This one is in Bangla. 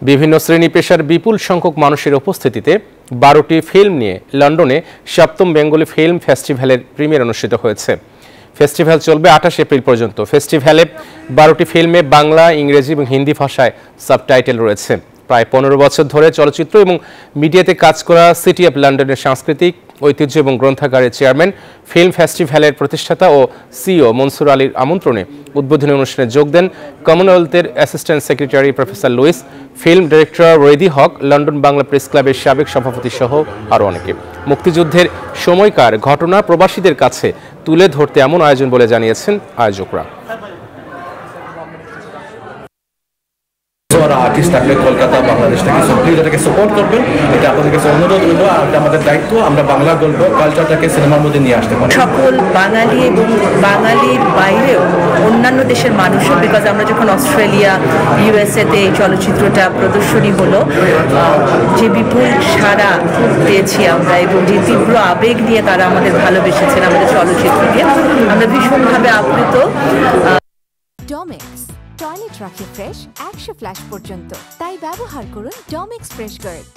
বিভিন্ন শ্রেণী পেশার বিপুল সংখ্যক মানুষের উপস্থিতিতে 12টি ফিল্ম নিয়ে লন্ডনে 7ম বেঙ্গলি ফিল্ম ফেস্টিভ্যালের প্রিমিয়ার অনুষ্ঠিত হয়েছে। ফেস্টিভ্যাল চলবে 28 এপ্রিল পর্যন্ত। ফেস্টিভ্যালে 12টি ফিল্মে বাংলা, ইংরেজি এবং হিন্দি ভাষায় সাবটাইটেল রয়েছে। প্রায় 15 বছর ধরে চলচ্চিত্র এবং মিডিয়াতে কাজ করা সিটি অব লন্ডনের সাংস্কৃতিক ঐতিহ্য এবং গ্রন্থাগারের চেয়ারম্যান, ফিল্ম ফেস্টিভ্যালের প্রতিষ্ঠাতা ও সিইও মনসুর আলীর আমন্ত্রণে উদ্বোধনী অনুষ্ঠানে যোগ দেন কমনওয়েলথের assistant secretary professor Lewis, film director Raidi Haque, London Bangla press ক্লাবের সাবেক সভাপতি সহ আরও অনেকে। মুক্তিযুদ্ধের সময়কার ঘটনা প্রবাসীদের কাছে তুলে ধরতে এমন আয়োজন বলে জানিয়েছেন আয়োজকরা। আর্টিস্ট থাকলে কলকাতা, বাংলাদেশ থেকে প্লিজ এটাকে সাপোর্ট করবেন। এটা আপনাদের কাছে অনুরোধ রইল, আর এটা আমাদের দায়িত্ব। আমরা বাংলা গল্প কালচারটাকে সিনেমার মধ্যে নিয়ে আসতে পারি। সকল বাঙালি এবং বাঙালির বাইরেও অন্যান্য দেশের মানুষও, বিকজ আমরা যখন অস্ট্রেলিয়া, ইউএসএতে এই চলচ্চিত্রটা প্রদর্শনী হলো, যে বিপুল সাড়া পেয়েছি আমরা এবং যে তীব্র আবেগ নিয়ে তারা আমাদের ভালোবেসেছেন আমাদের চলচ্চিত্রকে, আমরা ভীষণভাবে আপ্লুত। ডমেক্স টয়লেট রাখে ফ্রেশ 100 ফ্ল্যাশ পর্যন্ত, তাই ব্যবহার করুন ডমেক্স ফ্রেশ গার্ড।